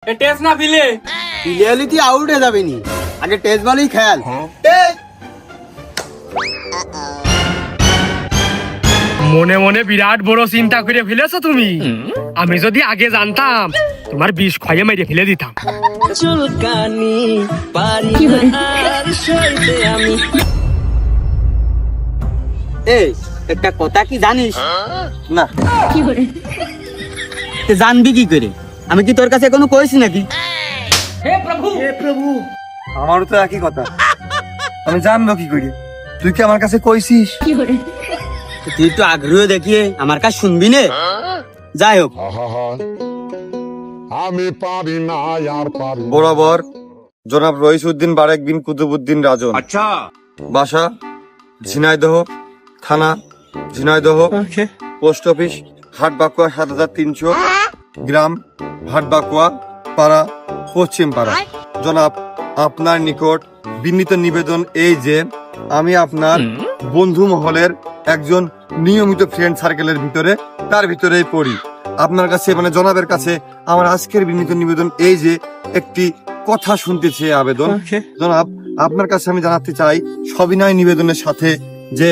Test না পিলে পিলিয়ালিটি out হয়ে যাবে নি, আগে টেস্ট বলেই খেয়াল। মনে মনে বিরাট বড় চিন্তা করে ফেলেছো তুমি। আমি যদি আগে জানতাম তোমার বিষ খাইয়ে মেরে ফেলে দিতাম। চুলকানি পারি না আর সইতে আমি। এই একটা কথা কি জানিস? না তুই জানবি কি করে? আমি কি তোর কাছে কোনো কইছি নাকি? হে প্রভু আমারও তো একই কথা, আমি জানবো কি করি? তুই কি আমার কাছে কইছিস? তুই তো আগ্রহ দেখিয়ে আমার কাছে শুনবি নে। যাই হোক, আমি পারি না আর পারি না। বরাবর জনাব রইসউদ্দিন বারেক বিন কুতুবউদ্দিন রাজন, আচ্ছা বাসা ঝিনাইদহ, থানা ঝিনাইদহ, পোস্ট অফিস হাটবাকুয়া ৭৩০০, গ্রাম হাটবাকুয়া, পাড়া পশ্চিম পাড়া। জনাব আপনার নিকট বিনীত নিবেদন এই যে আমি আপনার বন্ধু মহলের একজন নিয়মিত ফ্রেন্ড সার্কেলের ভিতরে, তার ভিতরেই পড়ি। আপনার কাছে মানে জনাবের কাছে আমার আজকের বিনীত নিবেদন এই যে একটি কথা শুনতে চেয়ে আবেদন। জনাব আপনার কাছে আমি জানাতে চাই সবিনয় নিবেদনের সাথে যে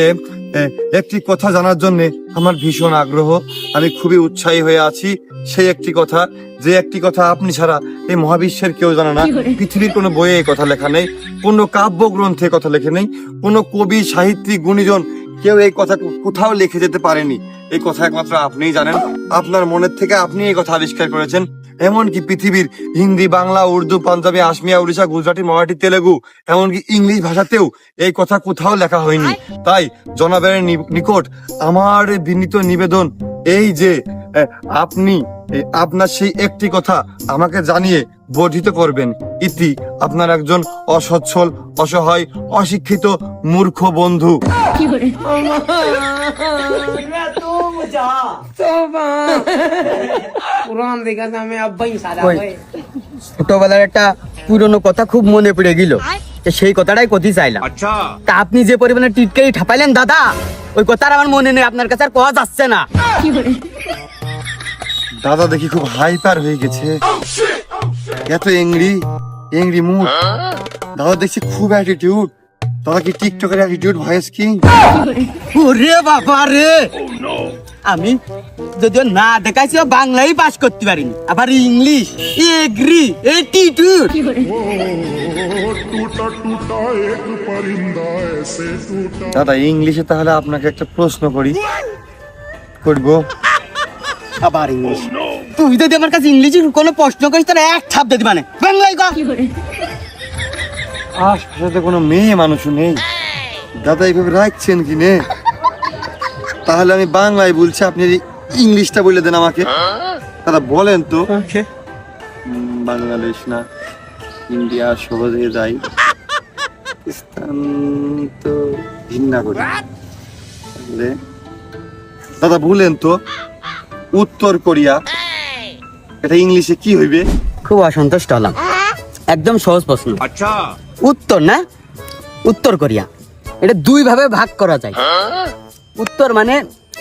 একটি কথা জানার জন্য আমার ভীষণ আগ্রহ, আমি খুবই উৎসাহী হয়ে আছি। সেই একটি কথা, যে একটি কথা আপনি ছাড়া এই মহাবিশ্বের কেউ জানে না। পৃথিবীর কোনো বইয়ে এই কথা লেখা নেই, কোনো কাব্য গ্রন্থে কথা লেখে নেই, কোনো কবি সাহিত্যিক গুণীজন কেউ এই কথা কোথাও লিখে যেতে পারেনি। এই কথা একমাত্র আপনিই জানেন, আপনার মনের থেকে আপনি এই কথা আবিষ্কার করেছেন। এমনকি পৃথিবীর হিন্দি, বাংলা, উর্দু, পাঞ্জাবি, আসমিয়া, উড়িষ্যা, গুজরাটি, মারাঠি, তেলেগু, এমনকি ইংলিশ ভাষাতেও এই কথা কোথাও লেখা হয়নি। তাই জনাবের নিকট আমার বিনীত নিবেদন এই যে আপনি আপনার সেই একটি কথা আমাকে জানিয়ে বর্ধিত করবেন। ইতি আপনার একজন অসচ্ছল, অসহায়, অশিক্ষিত, মূর্খ বন্ধু। ছোটবেলার একটা পুরনো কথা খুব মনে পড়ে গেল, সেই কথাটাই কথি চাইলাম। আচ্ছা তা আপনি যে পরিমাণে টিটকারি ঠাপাইলেন দাদা, ওই কথার আমার মনে নেই, আপনার কাছে আর কথা যাচ্ছে না। দাদা দেখি খুব হাইপার হয়ে গেছে, এত এংরি মুড। দাদা দেখছি খুব অ্যাটিটিউড। দাদা কি টিকটকের অ্যাটিটিউড ভয়েস কিং? ওরে বাবা রে, আমি যদিও না দেখাইছি বাংলাই পাস করতে পারিনি, আবার ইংলিশ এগ্রি অ্যাটিটিউড। टूटा टूटा एक परिंदा ऐसे टूटा। দাদা ইংলিশে তাহলে আপনাকে একটা প্রশ্ন করবো। আবার ইংলিশ? তুই যদি আমার কাছে ইংলিশে কোনো প্রশ্ন করিস তাহলে এক ছাপ দিতে মানে বাংলাই কর। আশপাশে কোনো মেয়ে মানুষও নেই। দাদা এইভাবে রাখছেন কি নে? তাহলে আমি বাংলায় বলছি, আপনি ইংলিশটা বলে দেন আমাকে। দাদা বলেন তো। বাংলাদেশ না ইন্ডিয়া সহজে যাই, পাকিস্তান তো ঘৃণা করি। তাহলে দাদা বলেন তো, উত্তর কোরিয়া এটা ইংলিশে কি হইবে? খুব অসন্তুষ্ট হলাম, একদম সহজ প্রশ্ন। আচ্ছা উত্তর না, উত্তর কোরিয়া এটা দুই ভাবে ভাগ করা যায়। উত্তর মানে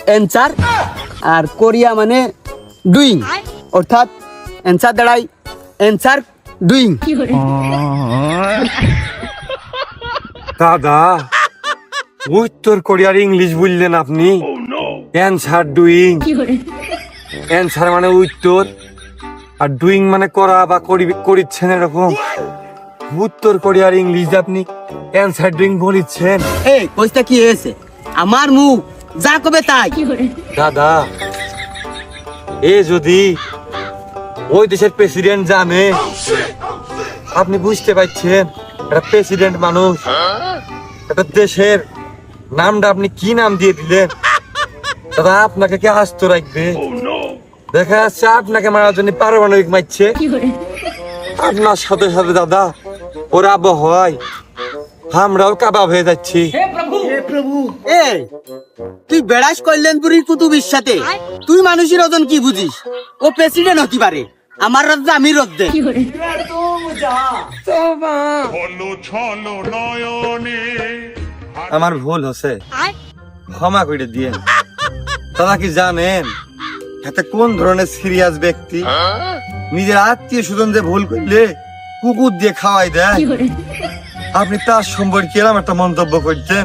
অ্যানসার, আর কোরিয়া মানে ডুইং, অর্থাৎ অ্যানসার দাঁড়াই অ্যানসার ডুইং। দাদা উত্তর কোরিয়ার ইংলিশ বললেন আপনি? অ্যানসার ডুইং, অ্যানসার মানে উত্তর, আর ডুইং মানে করা বা করিচ্ছেন এরকম। উত্তর কোরিয়ার ইংলিশ আপনি অ্যানসার ডুইং বলিচ্ছেন? এই কইটা কি হয়েছে? আমার মুখ যা কবে তাই। দাদা এ যদি ওই দেশের প্রেসিডেন্ট জানে, আপনি বুঝতে পারছেন একটা প্রেসিডেন্ট মানুষ, একটা দেশের নামটা আপনি কি নাম দিয়ে দিলেন? দাদা আপনাকে কে আস্ত রাখবে? দেখা যাচ্ছে আপনাকে মারার জন্য পারমাণবিক মারছে। আপনার সাথে সাথে দাদা ওরা আবহাওয়ায় আমরাও কাবাব হয়ে যাচ্ছি। এই তুই বেড়াস কল্যাণপুরীর কুতুবের সাথে, তুই মানুষের ওজন কি বুঝিস? ও প্রেসিডেন্ট হতে পারে, আমার রাজ্যে আমি রদ্দে। ছলো ছলো নয়নে আমার ভুল হচ্ছে, ক্ষমা করে দিয়ে। দাদা কি জানেন এতে কোন ধরনের সিরিয়াস ব্যক্তি? নিজের আত্মীয় স্বজন যে ভুল করলে কুকুর দিয়ে খাওয়াই দেয়, আপনি তার সম্পর্কে এরকম একটা মন্তব্য করছেন?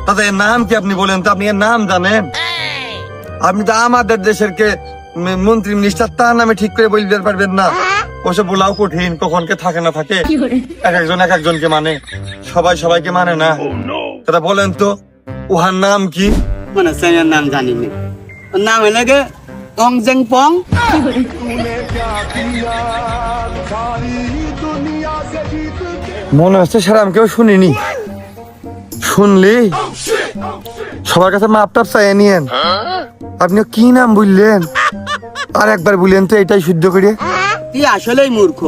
তাদের নাম কি আপনি বলেন তো? আপনি এর নাম জানেন? আপনি তো আমাদের দেশের কে মন্ত্রী মিনিস্টার, তার নামে ঠিক করে বলতে পারবেন না। ওসব বলাও কঠিন, কখনকে থাকে না থাকে। এক একজনকে মানে, সবাই সবাইকে মানে না। তারা বলেন তো উহার নাম কি? মানে সেনার নাম জানি না। ওর নাম হলো গে অং জেং পং। মনে হচ্ছে স্যার আমি কেউ শুনিনি। শুনলি সবার কাছে মাপ টাপ চাইয়ে নিয়েন। আপনি কি নাম বললেন? আর একবার বললেন তো এটাই শুদ্ধ করে। তুই আসলেই মূর্খ।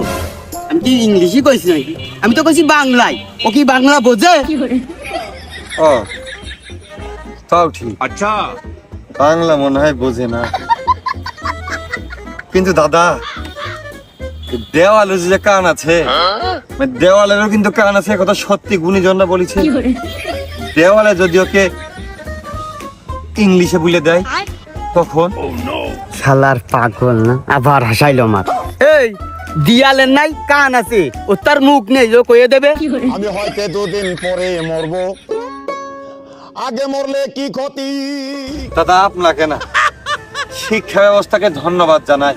আমি কি ইংলিশই কইছি নাকি? আমি তো কইছি বাংলায়। ও কি বাংলা বোঝে? ও তাও ঠিক। আচ্ছা, বাংলা মনে হয় বোঝে না। কিন্তু দাদা, দেওয়ালের যে কান আছে, দেওয়ালেরও কিন্তু কান আছে, কথা সত্যি গুণীজনরা বলেছে। দেওয়ালে যদি ওকে ইংলিশে বলে দেয় তখন শালার পাগল না, আবার হাসাইলো আমার। এই দিয়ালের নাই কান আছে, ও তার মুখ নেই, ও কইয়ে দেবে। আমি হয়তো 2 দিন পরে মরবো, আগে মরলে কি ক্ষতি? দাদা আপনাকে না, শিক্ষা ব্যবস্থাকে ধন্যবাদ জানাই।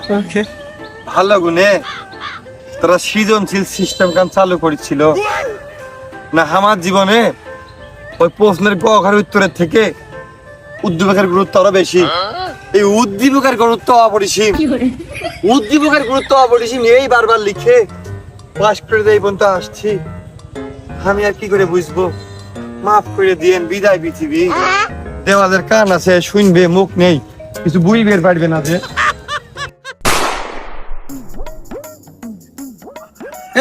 ভালো গুণে তারা সৃজনশীল সিস্টেম কাম চালু করেছিল না। আমার জীবনে ওই প্রশ্নের গঘার উত্তরের থেকে উদ্দীপকের গুরুত্ব আরো বেশি। এই উদ্দীপকের গুরুত্ব অপরিসীম, উদ্দীপকের গুরুত্ব অপরিসীম। এই বারবার লিখে পাশ করে এই পর্যন্ত আসছি। আমি আর কি করে বুঝবো? মাফ করে দিয়েন, বিদায় পৃথিবী। দেওয়ালের কান আছে, শুনবে, মুখ নেই, কিছু বুঝি বের পারবে না যে।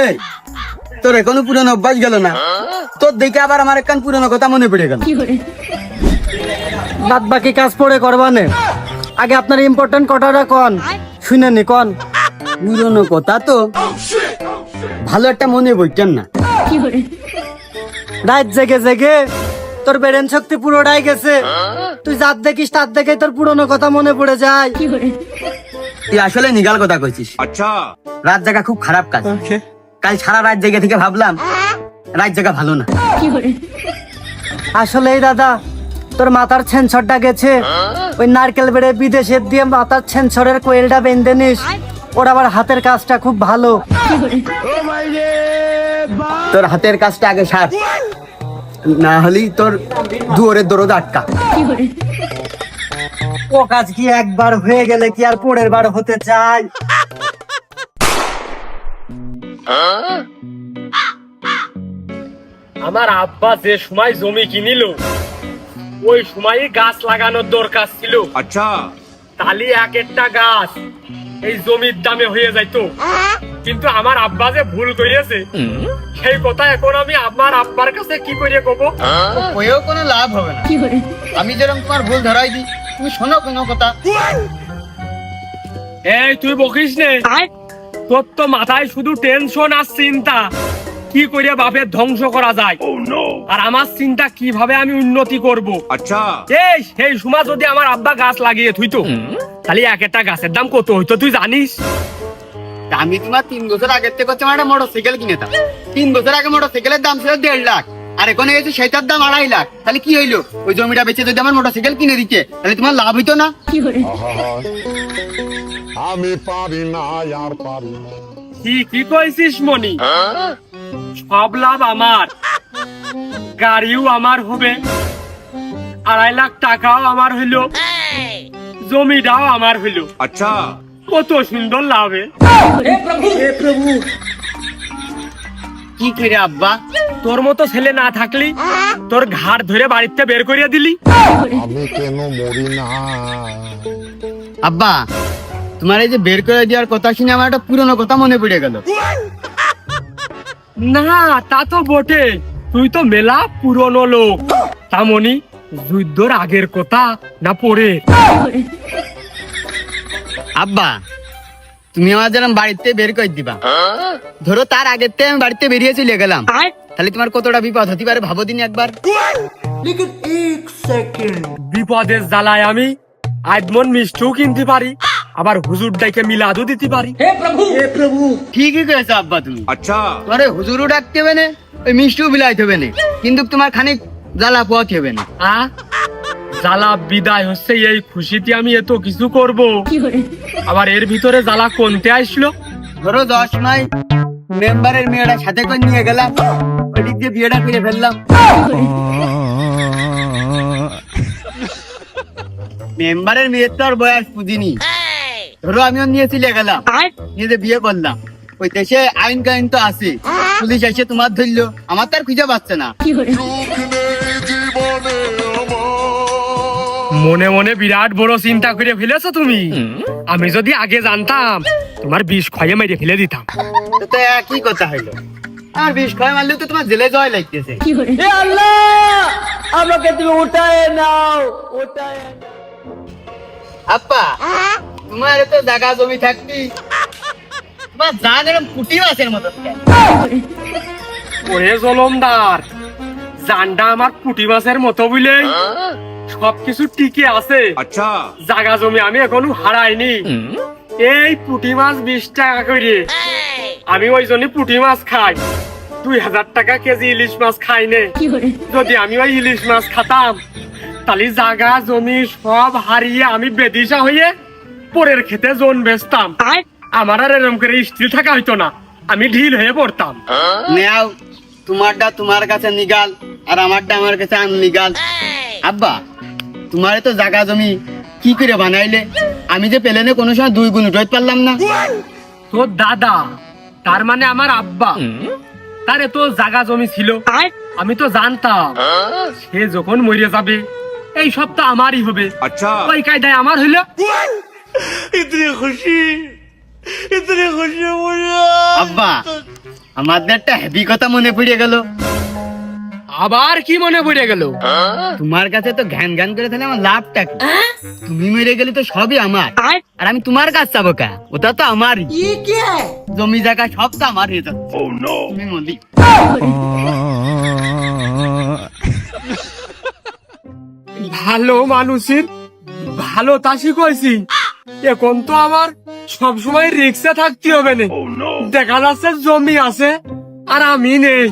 এই তোর এখনো পুরনো অভ্যাস গেল না? তোর দেখে আবার আমার একখান পুরনো কথা মনে পড়ে গেল। বাদ বাকি কাজ পরে করবানে, আগে আপনার ইম্পর্টেন্ট কথাটা কন, শুনেনি কন। পুরনো কথা তো ভালো একটা মনে বইতেন না। রাত জেগে জেগে তোর ব্রেন শক্তি পুরোটাই গেছে। তুই যার দেখিস তার দেখে তোর পুরনো কথা মনে পড়ে যায়। তুই আসলে নিগাল কথা কইছিস। আচ্ছা, রাত জাগা খুব খারাপ কাজ। কাল সারা রাত জেগে থেকে ভাবলাম রাত জাগা ভালো না। আসলেই দাদা, তোর মাথার সেন্সরটা গেছে। ওই নারকেল বেড়ে বিদেশের দিয়ে মাথার সেন্সরের কোয়েলটা বেঁধে নিস, ওর আবার হাতের কাজটা খুব ভালো। তোর হাতের কাজটা আগে সার, না হলেই তোর দুয়ারের দরজা আটকা। ও কাজ কি একবার হয়ে গেলে কি আর পরের বার হতে চায়? আমার আব্বা যে সময় জমি কিনিল, ওই সময় গাছ লাগানোর দরকার ছিল। আচ্ছা, তাহলে এক একটা গাছ এই জমির দামে হয়ে যাইতো। কিন্তু আমার আব্বা যে ভুল করিয়েছে, সেই কথা এখন আমি আমার আব্বার কাছে কি করে কব? ওয়েও কোনো লাভ হবে না। আমি যেরকম তোমার ভুল ধরাই দিই, তুমি শোনো কোনো কথা। এই তুই বকিস নে, তোর তো মাথায় শুধু টেনশন আর চিন্তা, কি করে বাপের ধ্বংস করা যায়। আর আমার চিন্তা কিভাবে আমি উন্নতি করব। আচ্ছা, এই সেই সময় যদি আমার আব্বা গাছ লাগিয়ে থুইতো, তাহলে এক একটা গাছের দাম কত হইতো তুই জানিস? আমি তোমার 3 বছর আগের থেকে হচ্ছে একটা মোটরসাইকেল কিনেতাম। 3 বছর আগে মোটরসাইকেলের দাম ছিল 1.5 লাখ, আর এখন এসে সেটার দাম 2.5 লাখ। তাহলে কি হইলো? ওই জমিটা বেচে যদি আমার মোটরসাইকেল কিনে দিচ্ছে, তাহলে তোমার লাভ হইতো না? আমি পারি না, আর পারি না। কি কইছিস মনি? সব লাভ আমার, গাড়িও আমার হবে, 2.5 লাখ টাকাও আমার হইলো, জমিটাও আমার হইলো। আচ্ছা, কত সুন্দর লাভে। কি করে আব্বা? তোর মতো ছেলে না থাকলি তোর ঘাড় ধরে বাড়িতে বের করিয়া দিলি। আমি কেন মরি না? আব্বা, তোমার এই যে বের করে দেওয়ার কথা শুনে আমার একটা পুরনো কথা মনে পড়ে গেল। না তা তো বটে, তুই তো মেলা পুরনো লোক। তা মনি, যুদ্ধর আগের কথা না পরে? আব্বা, তুমি আমার যেরকম বাড়িতে বের করে দিবা, ধরো তার আগের থেকে আমি বাড়িতে বেরিয়ে চলে গেলাম, তাহলে তোমার কতটা বিপদ হতে পারে ভাবো দিন একবার। বিপদের জ্বালায় আমি আজমন মিষ্টিও কিনতে পারি, আবার হুজুর ডাইকে মিলাদও দিতে পারি। हे प्रभु ঠিকই করেছো আব্বা তুমি। আচ্ছা তোমারে হুজুরও ডাকতে হবে না, ওই মিষ্টিও বিলাইতে হবে না, কিন্তু তোমার খানিক জ্বালা পথ হবে না। জ্বালা বিদায় হচ্ছে এই খুশিতে আমি এত কিছু করব, আবার এর ভিতরে জ্বালা কোনতে আসলো? ধরো 10 নয় মেম্বারের মেয়েটা সাথে করে নিয়ে গেলাম, ওই দিক দিয়ে বিয়েটা করে ফেললাম। মেম্বারের মেয়ের তো আর বয়স বুঝিনি, ধরো আমিও নিয়ে চলে গেলাম, নিয়ে যে বিয়ে করলাম। ওই দেশে আইন কাইন তো আছে, পুলিশ এসে তোমার ধরলো, আমার তো আর খুঁজে পাচ্ছে না। মনে মনে বিরাট বড় চিন্তা করে ফেলেছো তুমি। আমি যদি আগে জানতাম তোমার বিষ খয়ে মেরে ফেলে দিতাম। তো একই কথা হইলো, আর 20 খয় মারলে তো তোমার জেলে যাওয়াই লাগতেছে। আমাকে তুমি উঠায় নাও, উঠায়। আপ্পা তোমার তো জায়গা জমি থাকতি, তোমার জান এরকম কুটি মাছের মতো। ওরে জলমদার, জানটা আমার পুঁটি মাছের মতো বলে সবকিছু টিকে আছে। আচ্ছা জায়গা জমি আমি এখনো হারাইনি। এই পুঁটি মাছ 20 টাকা করে, আমি ওই জন্য পুঁটি মাছ খাই। 2000 টাকা কেজি ইলিশ মাছ খাই নে। যদি আমি ওই ইলিশ মাছ খাতাম, তাহলে জায়গা জমি সব হারিয়ে আমি বেদিশা হয়ে পরের খেতে জোন বেচতাম। আমার আর এরকম করে স্থির থাকা হইতো না, আমি ঢিল হয়ে পড়তাম। নেও তোমারটা তোমার কাছে নিগাল, আর আমারটা আমার কাছে আনলিগাল। আব্বা তোমার তো জায়গা জমি কি করে বানাইলে? আমি যে পেলেনে কোনো সময় 2 গুণ উঠাইতে পারলাম না। তোর দাদা, তার মানে আমার আব্বা, তার এত জায়গা জমি ছিল, আমি তো জানতাম সে যখন মরে যাবে এই সব তো আমারই হবে। আচ্ছা ওই কায়দায় আমার হইলো। আব্বা আমাদের একটা হেভি কথা মনে পড়ে গেল। আবার কি মনে পড়ে গেল? তোমার কাছে তো ঘ্যান ঘ্যান করে তাহলে আমার লাভটা কি? তুমি মরে গেলে তো সবই আমার, আর আমি তোমার কাছে যাবো কা? ওটা তো আমারই, জমি জায়গা সব তো আমার হয়ে যাচ্ছে। তুমি মলি ভালো মানুষের ভালো তাসি কইছি, এখন তো আমার সব সময় রিক্সে থাকতে হবে না। দেখা যাচ্ছে জমি আছে আর আমি নেই।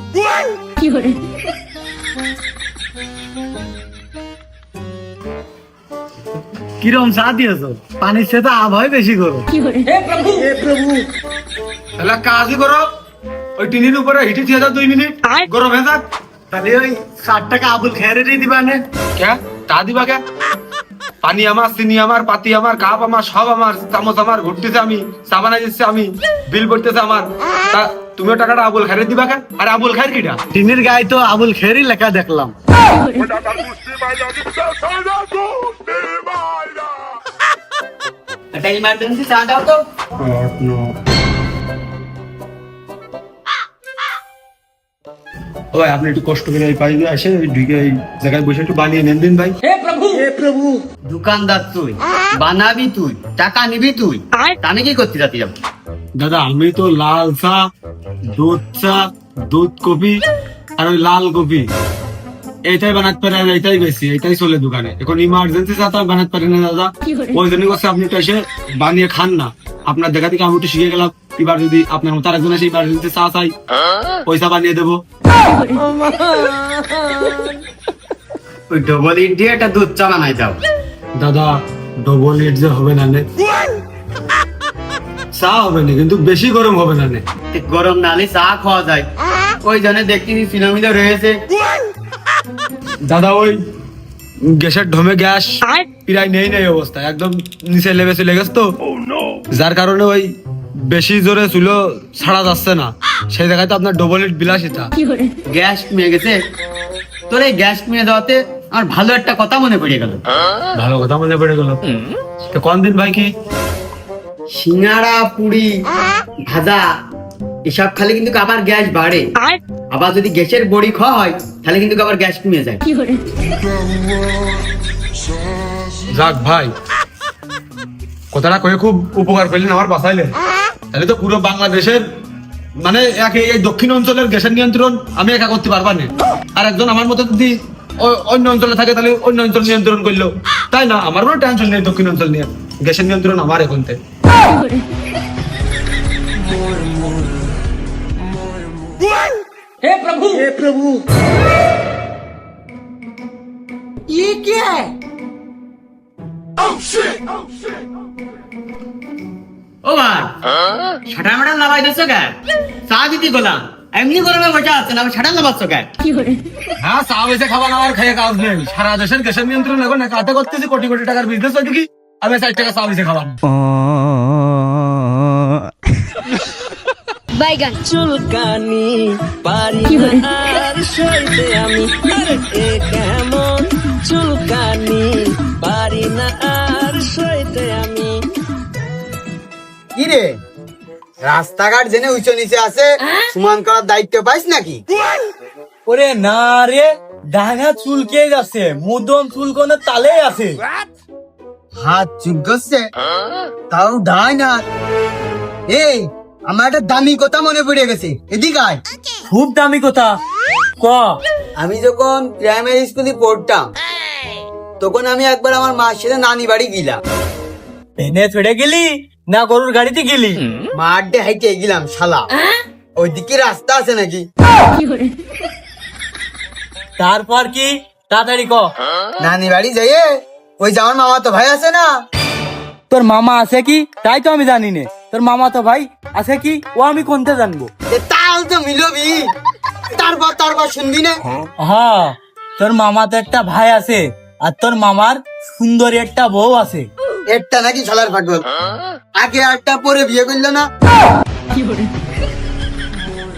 কিরম চা দিয়েছো? পানির সাথে আবহাওয়া বেশি করো। हे प्रभु তাহলে কাজই করো, ওই টিনের উপরে হিটে দিয়ে দাও 2 মিনিট, গরম হয়ে যাক। তাহলে ওই 60 টাকা আবুল খেয়ারেরই দিবা না? কে তা দিবা কে? পানি আমার, চিনি আমার, পাতি আমার, কাপ আমার, সব আমার, চামচ আমার, ঘুরতেছে আমি, চা বানাই দিচ্ছে আমি, বিল পড়তেছে আমার। তা তুমিও টাকাটা আবুল খাইরে দিবা কে? আরে আবুল খাইর কিটা? টিনের গায়ে তো আবুল খেয়ারই লেখা দেখলাম। একটা ইমার্জেন্সি চা দাও তো। ভাই আপনি একটু কষ্ট করে এই পাইবে এসে ঢুকে এই জায়গায় বসে একটু বানিয়ে নেন দিন ভাই। हे प्रभु দোকানদার তুই, বানাবি তুই, টাকা নিবি তুই, তা আমি কি করতে যাচ্ছি? যাবো দাদা আমি তো লাল চা, দুধ কফি আর ওই লাল কফি এইটাই বানাতে পারি, আর এইটাই বেশি, এইটাই চলে দোকানে। এখন ইমার্জেন্সি চা তো বানাতে পারি না দাদা, ওই জন্য করছে আপনি একটু এসে বানিয়ে খান না। আপনার দেখা থেকে আমি একটু শিখে গেলাম, এবার যদি আপনার মতো আরেকজন এসে ইমার্জেন্সি চা চাই, ওই চা বানিয়ে দেবো। ওই ডবল ইট দিয়ে একটা দুধ চা বানাই যাও। দাদা ডবল ইট যে হবে না নে, চা হবে না কিন্তু বেশি গরম হবে না নে। গরম নালে চা খাওয়া যায়, ওই জন্য দেখতেছি সিনোমিলে রয়েছে। দাদা ওই গ্যাসের ঢমে গ্যাস প্রায় নেই অবস্থা, একদম নিচে লেবে চলে গেছে তো, যার কারণে ওই বেশি জোরে চুলো ছাড়া যাচ্ছে না, সেই জায়গায় তো আপনার ডবল ইট বিলাসিতা। গ্যাস কমে গেছে। তোর এই গ্যাস কমে যাওয়াতে আমার ভালো একটা কথা মনে পড়ে গেল। ভালো কথা মনে পড়ে গেল, তো কোন দিন ভাই কি? সিঙ্গাড়া, পুরি, ভাজা এসব খালি কিন্তু আবার গ্যাস বাড়ে, আবার যদি গ্যাসের বড়ি খাওয়া হয় তাহলে কিন্তু আবার গ্যাস কমে যায়। যাক ভাই, কথাটা কয়ে খুব উপকার করলেন, আমার বাঁচাইলেন। তাহলে তো পুরো বাংলাদেশের মানে এই দক্ষিণ অঞ্চলের গ্যাসের নিয়ন্ত্রণ আমি একা করতে পারবা না, আর একজন আমার মতো যদি অন্য অঞ্চলে থাকে তাহলে অন্য অঞ্চল নিয়ন্ত্রণ করলো, তাই না? আমার কোনো টেনশন নেই দক্ষিণ অঞ্চল নিয়ে। গ্যাসের নিয়ন্ত্রণ আমার এখন থেকে। हे प्रभु ये क्या है? ও ভাই ছাটা মাটা লাগাই দিছো কে? চা দিতে গেলাম, এমনি গরমে বসে আছে না, ছাটা লাগাচ্ছ কে? হ্যাঁ, চা বেশি খাবার আমার খেয়ে কাজ নেই। সারা দেশের গ্যাসের নিয়ন্ত্রণ এখন কাতে করতেছি, কোটি কোটি টাকার বিজনেস হয় কি আমি 60 টাকা চা বেশি খাবার। বাইগান চুলকানি পারি না আর সইতে আমি, আরে এ কেমন চুলকানি পারি না আর সইতে আমি। কি রে, রাস্তাঘাট জেনে উঁচু নিচে আছে, সমান করার দায়িত্ব পাইস নাকি? ওরে না রে, ডাঙা চুলকে যাচ্ছে, মুদম চুলকোনে তালে আছে। হাত চুলকছে, তাও ডাইন হাত। এই আমার একটা দামি কথা মনে পড়ে গেছে, এদিকে আয়। খুব দামি কথা, ক। আমি যখন প্রাইমারি স্কুলে পড়তাম, তখন আমি একবার আমার মার সাথে নানি বাড়ি গেলাম। পেনে ফেড়ে গেলি না গরুর গাড়িতে গেলি? মাঠ দিয়ে হাইটে গেলাম শালা, ওইদিকে রাস্তা আছে নাকি? তারপর কি, তাড়াতাড়ি ক। নানি বাড়ি যাইয়ে ওই যে আমার মামা তো ভাই আছে না, তোর মামা আছে কি তাই তো আমি জানি না, তোর মামা তো ভাই আছে কি ও আমি কোনটা জানবো? তাহলে তো মিলবি। তারপর শুনবি না? হ্যাঁ, তোর মামা তো একটা ভাই আছে, আর তোর মামার সুন্দরী একটা বউ আছে। একটা নাকি শালার পাগল, আগে আরটা পরে বিয়ে করলো না?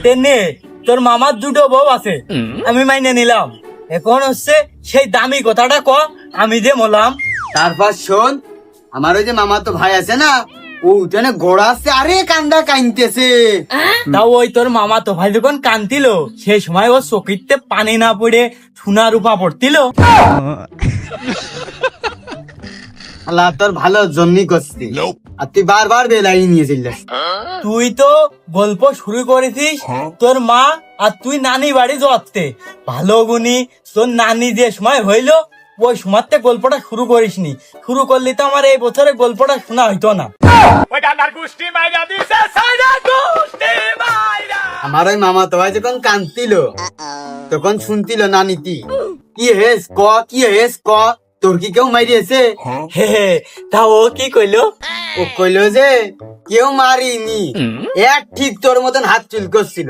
তেনে তোর মামার দুটো বউ আছে, আমি মাইনে নিলাম। এখন হচ্ছে সেই দামি কথাটা ক, আমি যে বললাম। তারপর শোন, আমার ওই যে মামা তো ভাই আছে না, ও উঠানে ঘোড়া আছে, আরে কান্দা কাইনতেছে। তাও ওই তোর মামা তো ভাই যখন কান্দিল, সেই সময় ও চকিতে পানি না পড়ে সোনা রূপা পড়তিল। আল্লাহ তোর ভালো জন্যই করছি, আর তুই বারবার বেলাই নিয়েছিল। তুই তো গল্প শুরু করেছিস তোর মা আর তুই নানি বাড়ি যাওয়াতে, ভালো গুনি তোর নানি যে সময় হইলো ওই সময়তে গল্পটা শুরু করিসনি। শুরু করলি তো আমার এই বছরে গল্পটা শোনা হইতো না। আমার ওই মামা তো ভাই যখন কান্দিল, তখন শুনতিল নানিতি, কি হেস ক, কি হেস ক, তোর কি কেউ মারিয়েছে? হে হে, তা ও কি কইলো? ও কইলো যে কেউ মারিনি, এক ঠিক তোর মতন হাত চুল করছিল।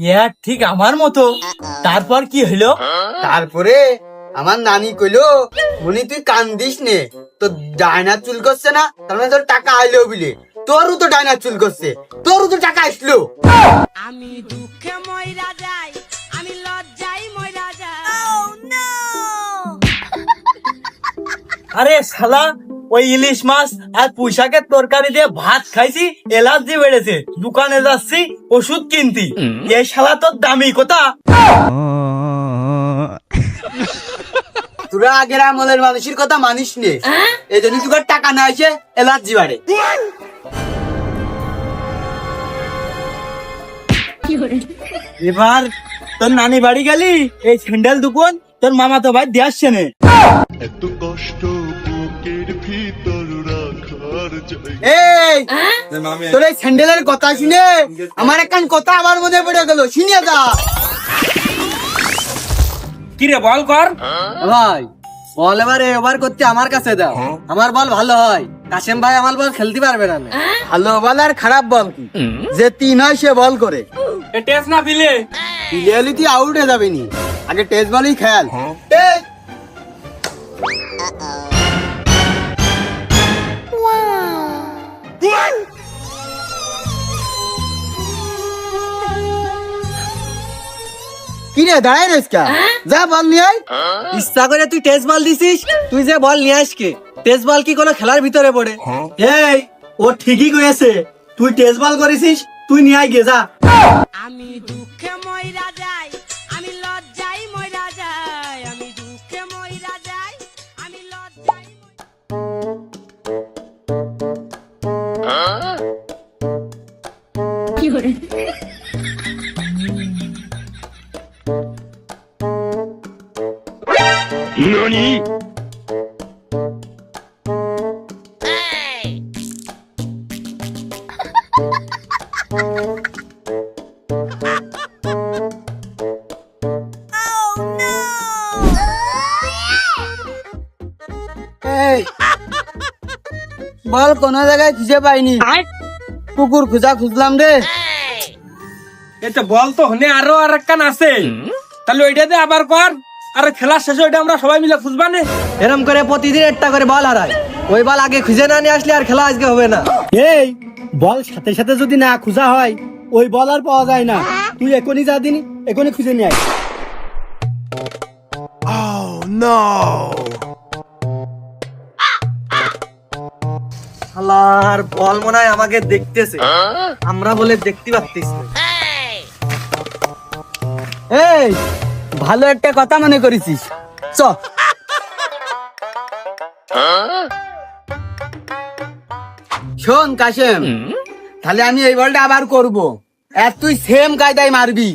ইয়ার ঠিক আমার মতো। তারপর কি হইলো? তারপরে আমার নানি কইলো, মনি তুই কান্দিস নে, তোর ডাইনা চুল করছে না, তার মানে তোর টাকা আইলো বলে। তোরও তো ডাইনা চুল করছে, তোরও তো টাকা আসলো। আমি দুঃখে মইরা যাই, আমি লজ্জায় মইরা যাই। আরে শালা, ওই ইলিশ মাছ আর পুঁইশাকের তরকারি দিয়ে ভাত খাইছি, এলার্জি বেড়েছে, দোকানে যাচ্ছি ওষুধ কিনতি। এই শালা তোর দামি কথা। তোরা আগের আমলের মানুষের কথা মানিস নে, এই জন্য তোর টাকা না এসে এলার্জি বাড়ে। এবার তোর নানি বাড়ি গেলি, এই স্যান্ডেল দোকান তোর মামা তো ভাই দিয়ে আসছে নে। এই তোর এই স্যান্ডেলের কথা শুনে আমার একখান কথা আবার মনে পড়ে গেল, শুনিয়ে যা। কি রে বল কর। ভাই বল এবারে ওভার করতে আমার কাছে দাও, আমার বল ভালো হয়। কাশেম ভাই আমার বল খেলতে পারবে না। ভালো বল আর খারাপ বল কি, যে 3 হয় সে বল করে। টেস্ট না পিলে পিলে তুই আউট হয়ে যাবি নি, আগে টেস্ট বলই খেয়াল। কি রে দাঁড়াই রেস কা, যা বল নিয়ে আয়। ইচ্ছা করে তুই টেস্ট বল দিছিস, তুই যে বল নিয়ে আসকে, টেস্ট বল কি কোনো খেলার ভিতরে পড়ে? এই ও ঠিকই কইছে, তুই টেস্ট বল করেছিস, তুই নিয়ে আয় গে যা। আমি দুঃখে মইরা যাই, আমি লজ্জায় মইরা যাই। আমি দুঃখে মইরা যাই, আমি লজ্জায় বল কোন জায়গায় খুঁজে পাইনি, কুকুর খুঁজলাম রে। এটা বল তো হনে আরো আর একখান আছে, তাহলে ওইটাতে আবার কর, আর খেলা শেষে ওইটা আমরা সবাই মিলে খুঁজবা নে। এরম করে প্রতিদিন একটা করে বল হারায়, ওই বল আগে খুঁজে না নিয়ে আসলে আর খেলা আজকে হবে না। এই বল সাথে সাথে যদি না খোঁজা হয় ওই বল আর পাওয়া যায় না। তুই এখনই যা দিনি, এখনই খুঁজে নিয়ে আয়। শালার বল মনে হয় আমাকে দেখতেছে, আমরা বলে দেখতে পাচ্ছিস না। এই ভালো একটা কথা মনে করেছিস, চ শোন কাশেম, তাহলে আমি এই বলটা আবার করব, আর তুই সেম কায়দায় মারবি,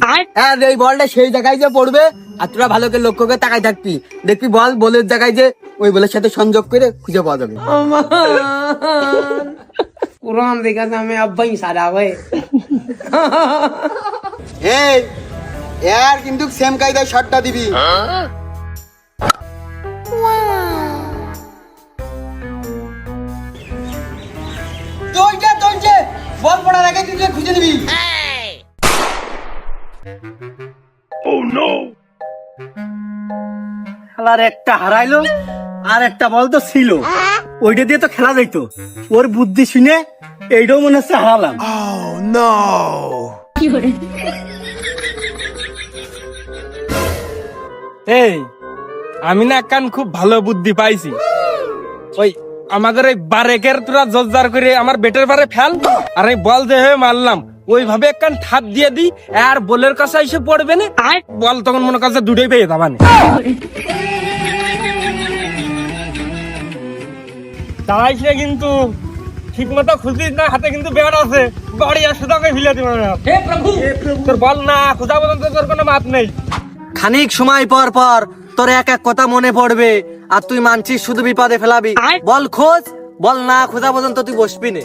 আর এই বলটা সেই জায়গায় যে পড়বে, আর তোরা ভালো করে লক্ষ্য করে তাকায় থাকবি, দেখবি বল বলের জায়গায় যে ওই বলের সাথে সংযোগ করে খুঁজে পাওয়া যাবে। कुरान देखा था मैं अब भाई सारा हुए এই यार কিন্তু সেম কায়দায় শটটা দিবি। চলছে বল পড়ার আগে তুই খুঁজে নিবি। খেলার একটা হারাইলো, আর একটা বল তো ছিল, ওইটা দিয়ে তো খেলা যাইতো। ওর বুদ্ধি শুনে এইটাও মনে হচ্ছে হারালাম। এই আমি না একখান খুব ভালো বুদ্ধি পাইছি, ওই আমাদের ওই বারেকের তোরা জোরদার করে আমার বেটের বারে ফেল, আর এই বল যে হয়ে মারলাম ওইভাবে একখান ঠাপ দিয়ে দিই, আর বলের কাছে এসে পড়বে না, বল তখন মনে কাছে দুটোই পেয়ে যাবা না। দাঁড়াইস না কিন্তু, ঠিক মতো খুঁজিস না, হাতে কিন্তু ব্যাট আছে, বাড়ি আসে তোকে ফিলে দিবে না। হে প্রভু, তোর বল না খোঁজা পর্যন্ত তোর কোনো মাপ নেই। খানিক সময় পর পর তোর এক এক কথা মনে পড়বে, আর তুই মানছিস শুধু বিপদে ফেলাবি। বল খোঁজ, বল না খোঁজা পর্যন্ত তুই বসবি না।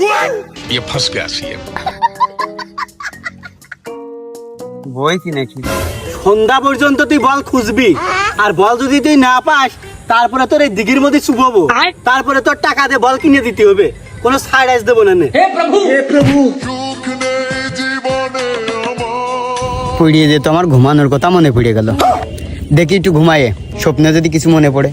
বই কি নাকি সন্ধ্যা পর্যন্ত তুই বল খুঁজবি, আর বল যদি তুই না পাস তারপরে তোর এই দিঘির মধ্যে চুববো, তারপরে তোর টাকা দিয়ে বল কিনে দিতে হবে, কোনো সাইড আইস দেবো না। পড়িয়ে যেত, আমার ঘুমানোর কথা মনে পড়ে গেল, দেখি একটু ঘুমায়ে, স্বপ্নে যদি কিছু মনে পড়ে।